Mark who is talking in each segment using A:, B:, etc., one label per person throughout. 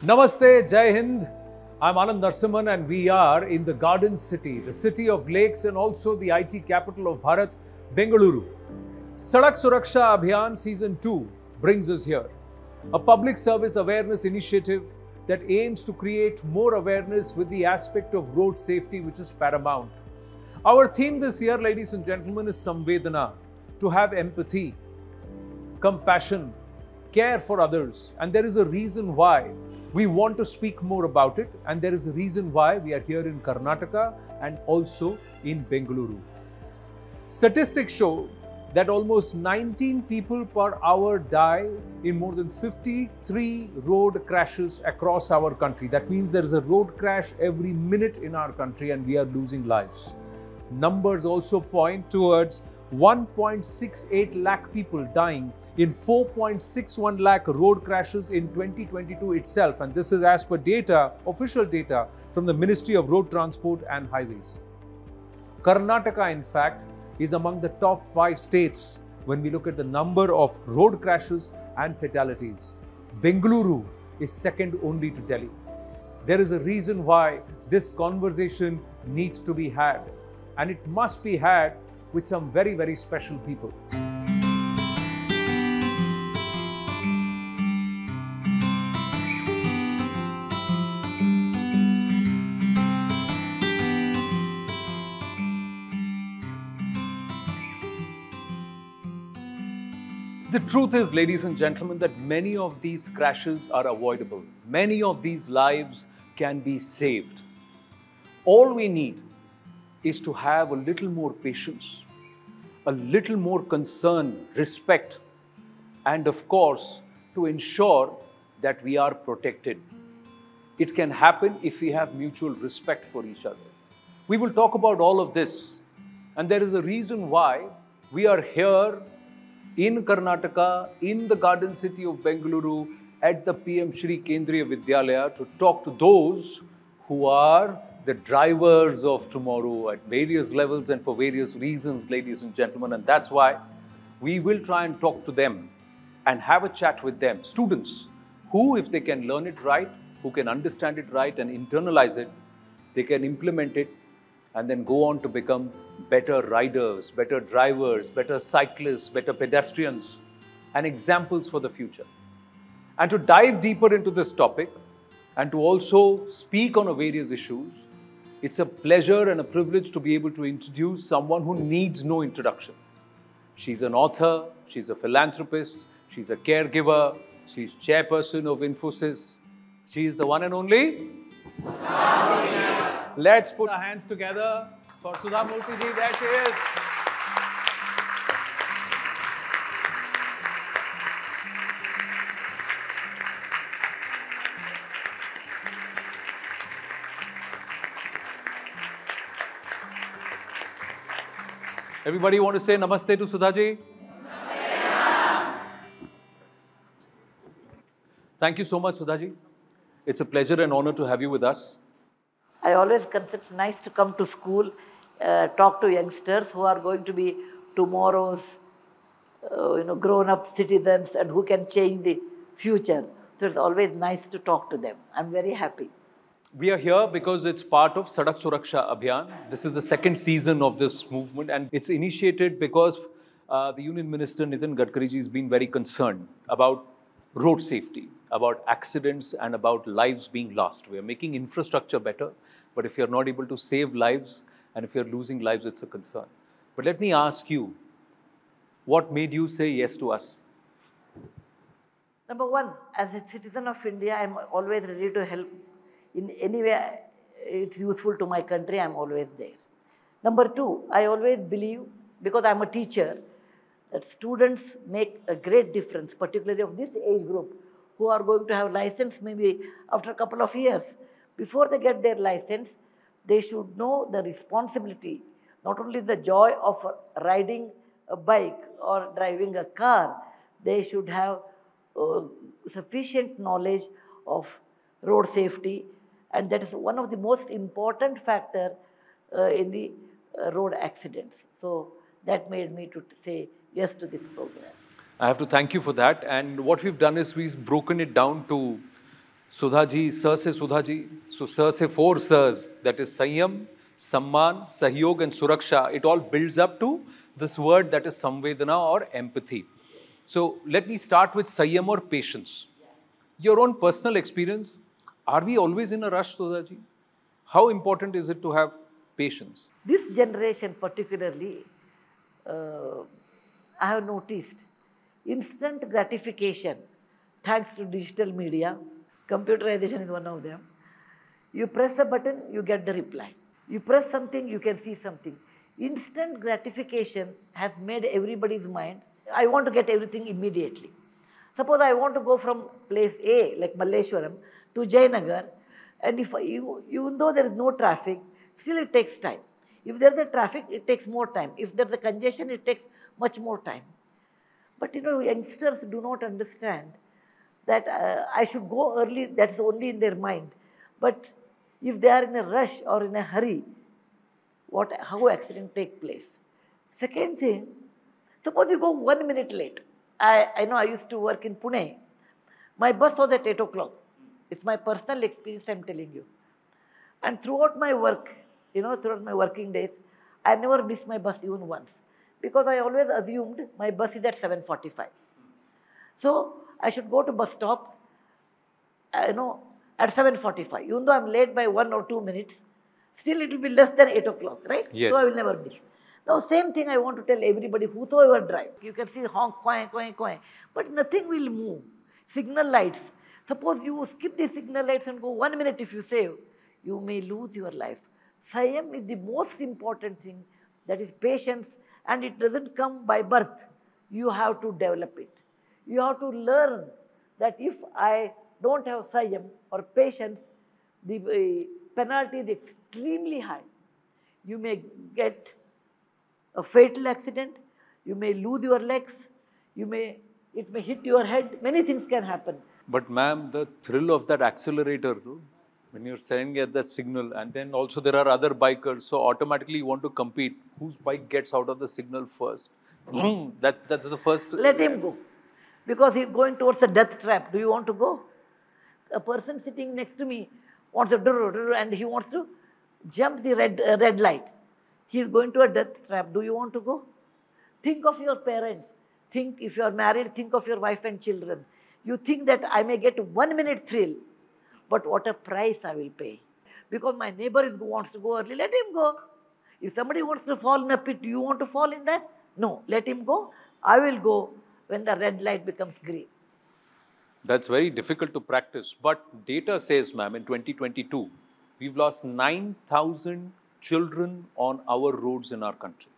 A: Namaste, Jai Hind. I'm Anand Narsimhan and we are in the Garden City, the city of lakes and also the IT capital of Bharat, Bengaluru. Sadak Suraksha Abhiyan Season 2 brings us here. A public service awareness initiative that aims to create more awareness with the aspect of road safety, which is paramount. Our theme this year, ladies and gentlemen, is Samvedana, to have empathy, compassion, care for others. And there is a reason why we want to speak more about it, and there is a reason why we are here in Karnataka and also in Bengaluru. Statistics show that almost 19 people per hour die in more than 53 road crashes across our country. That means there is a road crash every minute in our country and we are losing lives. Numbers also point towards 1.68 lakh people dying in 4.61 lakh road crashes in 2022 itself, and this is as per data, official data from the Ministry of Road Transport and Highways. Karnataka, in fact, is among the top 5 states when we look at the number of road crashes and fatalities. Bengaluru is second only to Delhi. There is a reason why this conversation needs to be had, and it must be had with some very, very special people. The truth is, ladies and gentlemen, that many of these crashes are avoidable. Many of these lives can be saved. All we need is to have a little more patience, a little more concern, respect, and of course, to ensure that we are protected. It can happen if we have mutual respect for each other. We will talk about all of this, and there is a reason why we are here in Karnataka, in the Garden City of Bengaluru, at the PM Shri Kendriya Vidyalaya to talk to those who are the drivers of tomorrow at various levels and for various reasons, ladies and gentlemen. And that's why we will try and talk to them and have a chat with them. Students who, if they can learn it right, who can understand it right and internalize it, they can implement it and then go on to become better riders, better drivers, better cyclists, better pedestrians, and examples for the future. And to dive deeper into this topic and to also speak on various issues, it's a pleasure and a privilege to be able to introduce someone who needs no introduction. She's an author, she's a philanthropist, she's a caregiver, she's chairperson of Infosys. She is the one and only Let's put our hands together for Sudha Murthy ji. There she is. Everybody want to say namaste to Sudha ji? Thank you so much, Sudha ji. It's a pleasure and honor to have you with us.
B: I always consider it's nice to come to school, talk to youngsters who are going to be tomorrow's grown-up citizens and who can change the future. So it's always nice to talk to them. I'm very happy.
A: We are here because it's part of Sadak Suraksha Abhiyan. This is the second season of this movement, and it's initiated because the Union Minister Nitin Gadkari ji has been very concerned about road safety, about accidents and about lives being lost. We are making infrastructure better, but if you're not able to save lives and if you're losing lives, it's a concern. But let me ask you, what made you say yes to us?
B: Number one, as a citizen of India, I'm always ready to help in any way it's useful to my country. I'm always there. Number two, I always believe, because I'm a teacher, that students make a great difference, particularly of this age group, who are going to have license maybe after a couple of years. Before they get their license, they should know the responsibility, not only the joy of riding a bike or driving a car, they should have sufficient knowledge of road safety, and that is one of the most important factor in the road accidents. So that made me to say yes to this program.
A: I have to thank you for that. And what we've done is we've broken it down to Sudha ji, Sir se Sudha ji. So Sir se four Sirs, that is Sanyam, Samman, Sahyog and Suraksha. It all builds up to this word that is Samvedana or empathy. So let me start with Sanyam or patience. Your own personal experience, are we always in a rush, Sudha ji? How important is it to have patience?
B: This generation particularly, I have noticed instant gratification thanks to digital media. Computerization is one of them. You press a button, you get the reply. You press something, you can see something. Instant gratification has made everybody's mind, I want to get everything immediately. Suppose I want to go from place A, like Malleshwaram, to Jayanagar, and if even though there is no traffic, still it takes time. If there is a traffic, it takes more time. If there is a congestion, it takes much more time. But youngsters do not understand that I should go early, that's only in their mind. But if they are in a rush or in a hurry, how accident take place? Second thing, suppose you go 1 minute late. I know I used to work in Pune. My bus was at 8 o'clock. It's my personal experience I'm telling you. And throughout my work, throughout my working days, I never missed my bus even once. Because I always assumed my bus is at 7:45. So I should go to bus stop, at 7:45. Even though I'm late by 1 or 2 minutes, still it will be less than 8 o'clock, right?
A: Yes.
B: So I will never miss. Now, same thing I want to tell everybody, whosoever drive. You can see honk, coin, coin, coin. But nothing will move. Signal lights. Suppose you skip the signal lights and go 1 minute if you save, you may lose your life. Sayam is the most important thing, that is patience, and it doesn't come by birth. You have to develop it. You have to learn that if I don't have Sayam or patience, the penalty is extremely high. You may get a fatal accident, you may lose your legs, it may hit your head, many things can happen.
A: But ma'am, the thrill of that accelerator, when you're saying at that signal, and then also there are other bikers, so automatically you want to compete. Whose bike gets out of the signal first? That's the first.
B: Let him go. Because he's going towards a death trap. Do you want to go? A person sitting next to me wants to and he wants to jump the red light. He is going to a death trap. Do you want to go? Think of your parents. Think, if you are married, think of your wife and children. You think that I may get 1 minute thrill, but what a price I will pay. Because my neighbor wants to go early, let him go. If somebody wants to fall in a pit, do you want to fall in that? No, let him go. I will go when the red light becomes green.
A: That's very difficult to practice. But data says, ma'am, in 2022, we've lost 9,000 children on our roads in our country.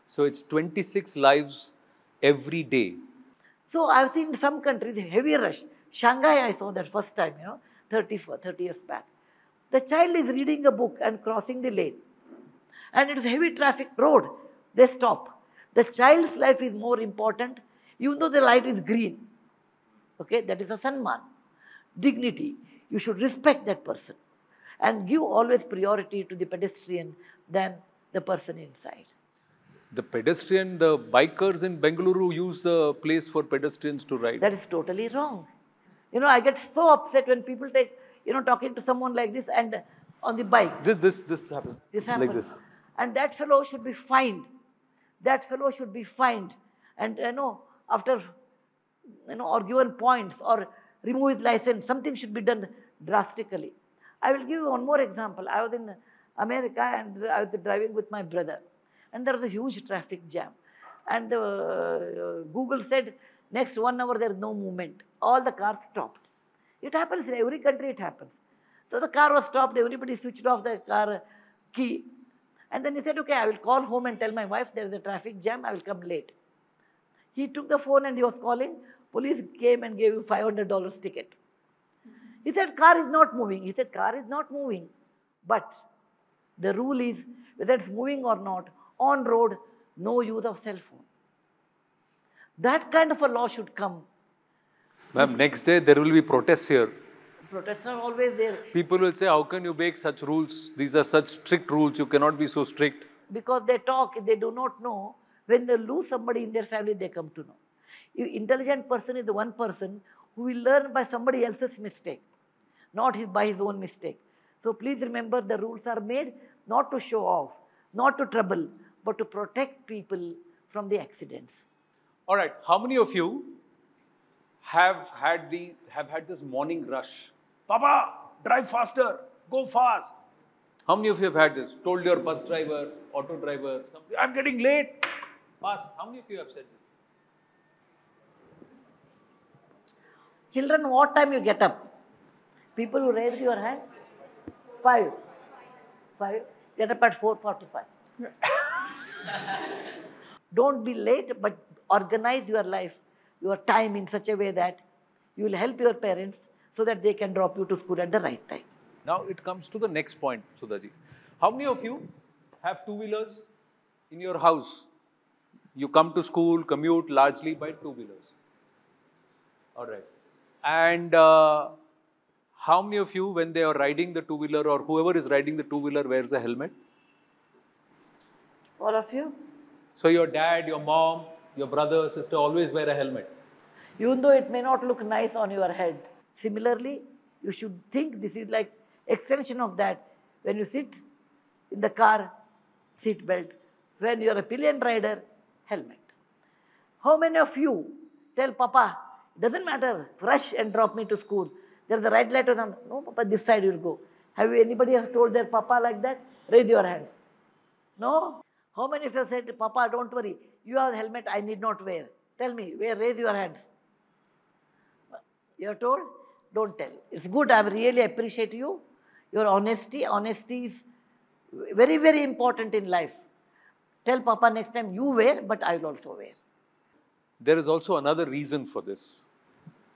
A: So it's 26 lives every day.
B: So I've seen some countries, heavy rush. Shanghai, I saw that first time, 30 years back. The child is reading a book and crossing the lane. And it is heavy traffic road. They stop. The child's life is more important, even though the light is green. Okay, that is a Sanman. Dignity. You should respect that person. And give always priority to the pedestrian than the person inside.
A: The bikers in Bengaluru use the place for pedestrians to ride.
B: That is totally wrong. I get so upset when people take, talking to someone like this and on the bike.
A: This happens.
B: This happens.
A: Like this.
B: And that fellow should be fined. That fellow should be fined. And, after, or given points or remove his license, something should be done drastically. I will give you one more example. I was in America and I was driving with my brother. And there was a huge traffic jam. And Google said, next 1 hour there is no movement. All the cars stopped. It happens in every country, it happens. So the car was stopped, everybody switched off the car key. And then he said, okay, I will call home and tell my wife there is a traffic jam, I will come late. He took the phone and he was calling. Police came and gave him $500 ticket. He said, car is not moving. He said, car is not moving. But the rule is, whether it's moving or not, on road, no use of cell phone. That kind of a law should come.
A: Ma'am, next day there will be protests here.
B: Protests are always there.
A: People will say, how can you make such rules? These are such strict rules, you cannot be so strict.
B: Because they talk, they do not know. When they lose somebody in their family, they come to know. Intelligent person is the one person who will learn by somebody else's mistake. not by his own mistake. So please remember, the rules are made not to show off, not to trouble, but to protect people from the accidents.
A: All right, how many of you have had this morning rush? Papa, drive faster, go fast. How many of you have had this? Told your bus driver, auto driver, something, I'm getting late. Fast. How many of you have said this?
B: Children, what time you get up? People who raised your hand? 5. 5. Get up at 4:45. Don't be late, but organize your life, your time in such a way that you will help your parents so that they can drop you to school at the right time.
A: Now it comes to the next point, Sudhaji. How many of you have two-wheelers in your house? You come to school, commute largely by two-wheelers. All right. And how many of you, when they are riding the two-wheeler or whoever is riding the two-wheeler, wears a helmet?
B: All of you?
A: So your dad, your mom, your brother, sister always wear a helmet.
B: Even though it may not look nice on your head. Similarly, you should think this is like extension of that. When you sit in the car, seat belt. When you are a pillion rider, helmet. How many of you tell Papa, doesn't matter, rush and drop me to school. There's a red light or something. No, Papa, this side you'll go. Have you anybody have told their Papa like that? Raise your hands. No? How many of you have said, Papa, don't worry, you have a helmet, I need not wear. Tell me, raise your hands. You are told? Don't tell. It's good, I really appreciate you. Your honesty is very, very important in life. Tell Papa next time you wear, but I will also wear.
A: There is also another reason for this.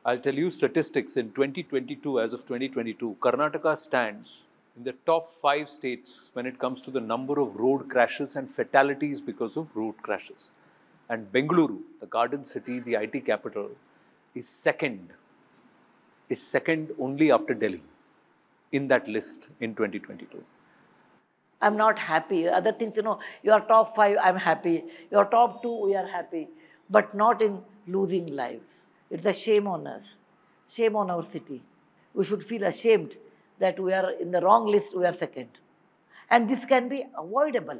A: I'll tell you statistics. In 2022, as of 2022, Karnataka stands in the top 5 states when it comes to the number of road crashes and fatalities because of road crashes. And Bengaluru, the garden city, the IT capital, is second only after Delhi in that list in 2022.
B: I'm not happy. Other things, your top 5, I'm happy. Your top 2, we are happy. But not in losing lives. It's a shame on us. Shame on our city. We should feel ashamed that we are in the wrong list, we are second. And this can be avoidable.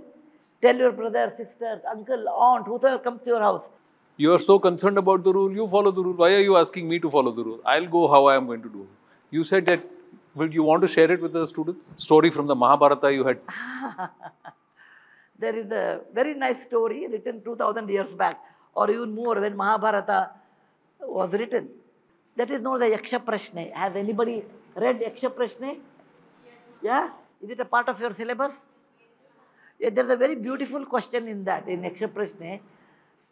B: Tell your brother, sister, uncle, aunt, whoever comes to your house.
A: You are so concerned about the rule, you follow the rule. Why are you asking me to follow the rule? I'll go how I am going to do. You said that, would you want to share it with the students? Story from the Mahabharata you had.
B: There is a very nice story written 2000 years back, or even more when Mahabharata was written. That is known as the Yaksha Prashne. Has anybody read Yaksha Prashne? Yes. Yeah? Is it a part of your syllabus? Yeah, there's a very beautiful question in that, in Yaksha Prashne.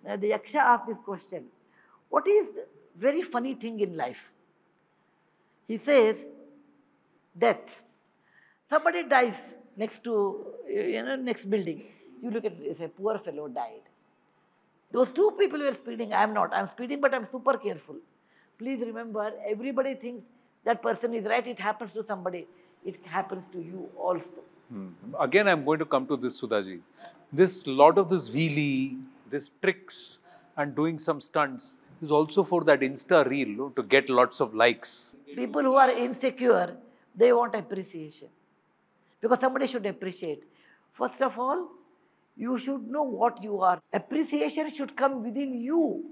B: The Yaksha asked this question. What is the very funny thing in life? He says, death. Somebody dies next to, next building. You look at it, say, poor fellow died. Those 2 people were speeding, I am not. I am speeding, but I am super careful. Please remember, everybody thinks that person is right. It happens to somebody. It happens to you also.
A: Again, I am going to come to this, Sudhaji. Lot of this wheelie, this tricks and doing some stunts is also for that Insta reel, to get lots of likes.
B: People who are insecure, they want appreciation. Because somebody should appreciate. First of all, you should know what you are. Appreciation should come within you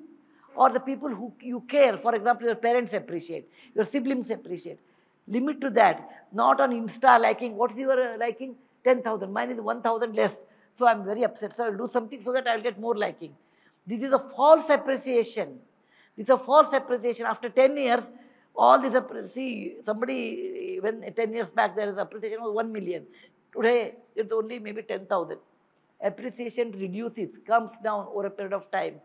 B: or the people who you care. For example, your parents appreciate, your siblings appreciate. Limit to that, not on Insta liking. What's your liking? 10,000. Mine is 1,000 less. So I'm very upset. So I'll do something so that I'll get more liking. This is a false appreciation. This is a false appreciation. After 10 years, all this, somebody, when 10 years back, there is appreciation of 1 million. Today, it's only maybe 10,000. Appreciation reduces, comes down over a period of time.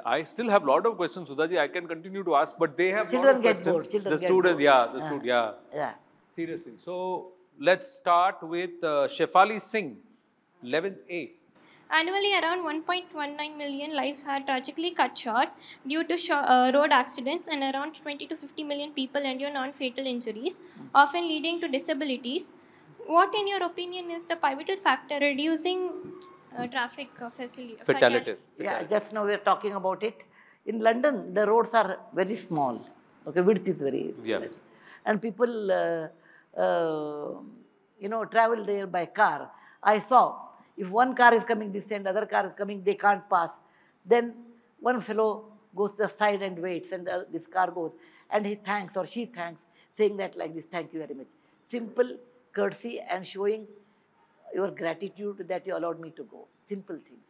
A: I still have a lot of questions, Sudhaji. I can continue to ask, but they have
B: Children
A: lot of
B: get
A: questions.
B: bored. Children
A: the
B: get
A: student,
B: bored.
A: yeah, the student, yeah.
B: Yeah.
A: Seriously. So let's start with Shefali Singh, 11th A.
C: Annually, around 1.19 million lives are tragically cut short due to road accidents, and around 20 to 50 million people endure non-fatal injuries, often leading to disabilities. What, in your opinion, is the pivotal factor reducing traffic
A: fatality?
B: Yeah, just now we are talking about it. In London, the roads are very small. Okay, width is very less. and people, travel there by car. I saw if one car is coming this end, other car is coming, they can't pass. Then one fellow goes to the side and waits, and this car goes, and he thanks or she thanks, saying that like this, thank you very much. Simple courtesy and showing your gratitude that you allowed me to go. Simple things.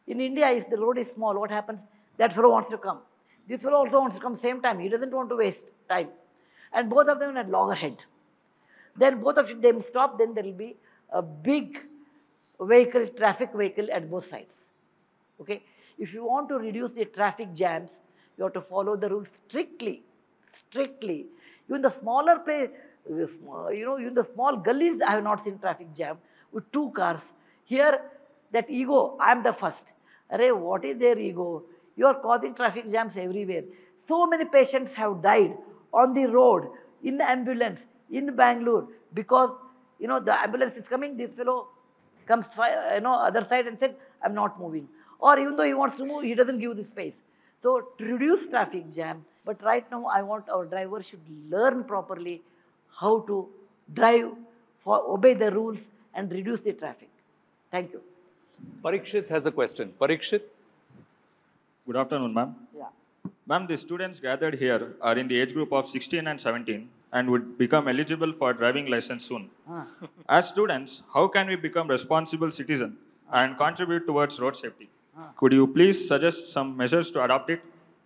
B: In India, if the road is small, what happens? That fellow wants to come. This fellow also wants to come same time. He doesn't want to waste time. And both of them had loggerhead. Then both of them stop, then there will be a big vehicle, traffic vehicle at both sides. Okay? If you want to reduce the traffic jams, you have to follow the rules strictly. Strictly. Even the smaller place, even the small gullies, I have not seen traffic jam with 2 cars. Here, that ego, I am the first. Array, what is their ego? You are causing traffic jams everywhere. So many patients have died on the road, in the ambulance, in Bengaluru, because, the ambulance is coming, this fellow comes, other side and said, I'm not moving. Or even though he wants to move, he doesn't give the space. So, to reduce traffic jam, but right now I want our drivers should learn properly how to drive, obey the rules and reduce the traffic. Thank you.
A: Parikshit has a question. Parikshit?
D: Good afternoon, ma'am.
B: Yeah.
D: Ma'am, the students gathered here are in the age group of 16 and 17 and would become eligible for driving license soon. As students, how can we become responsible citizens and contribute towards road safety? Could you please suggest some measures to adopt it?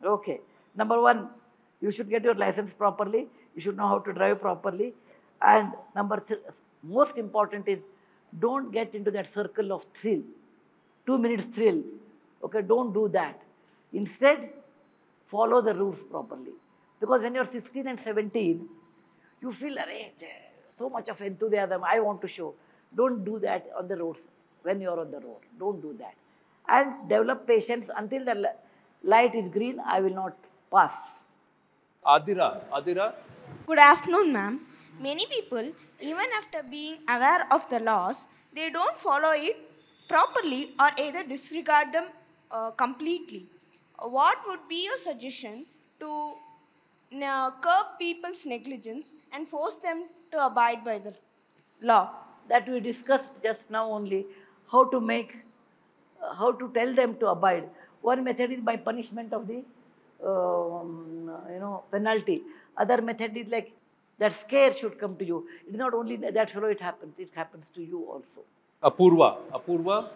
B: Okay. Number 1, you should get your license properly. You should know how to drive properly. And number 3, most important is, don't get into that circle of thrill. 2 minutes thrill. Okay, don't do that. Instead, follow the rules properly. Because when you're 16 and 17, you feel, so much of enthusiasm, I want to show. Don't do that on the roads, when you're on the road. Don't do that. And develop patience until the light is green, I will not pass.
A: Adira?
E: Good afternoon, ma'am. Many people, even after being aware of the laws, they don't follow it properly or either disregard them completely. What would be your suggestion to curb people's negligence and force them to abide by the law?
B: That we discussed just now only, how to tell them to abide. One method is by punishment of the penalty. Other method is like that scare should come to you. It is not only that fellow it happens to you also.
A: Apurva,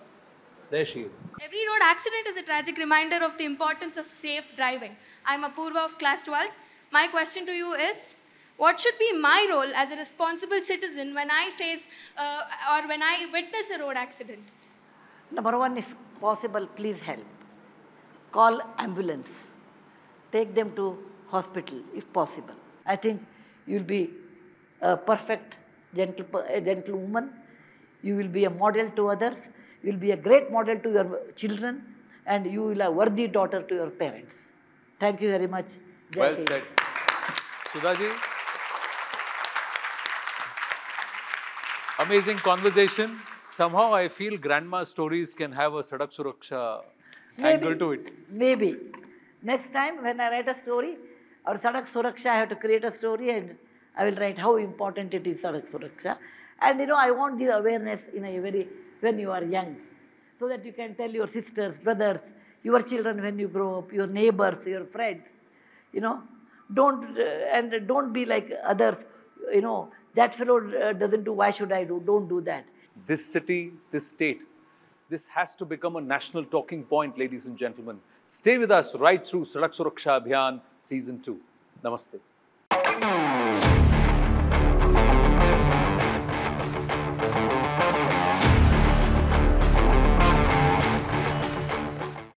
A: there she is.
F: Every road accident is a tragic reminder of the importance of safe driving. I'm Apurva of class 12. My question to you is, what should be my role as a responsible citizen when I face or when I witness a road accident?
B: Number 1, if possible, please help. Call ambulance. Take them to hospital, if possible. I think you will be a perfect gentlewoman. You will be a model to others. You will be a great model to your children. And you will be a worthy daughter to your parents. Thank you very much.
A: Well said. Sudhaji? Amazing conversation. Somehow I feel grandma's stories can have a Sadak Suraksha angle to it.
B: Maybe. Next time when I write a story, or Sadak Suraksha, I have to create a story and I will write how important it is, Sadak Suraksha. And I want the awareness when you are young, so that you can tell your sisters, brothers, your children when you grow up, your neighbors, your friends, don't be like others, that fellow doesn't do, why should I do? Don't do that.
A: This city, this state, this has to become a national talking point, ladies and gentlemen. Stay with us right through Sadak Suraksha Abhiyan Season 2. Namaste.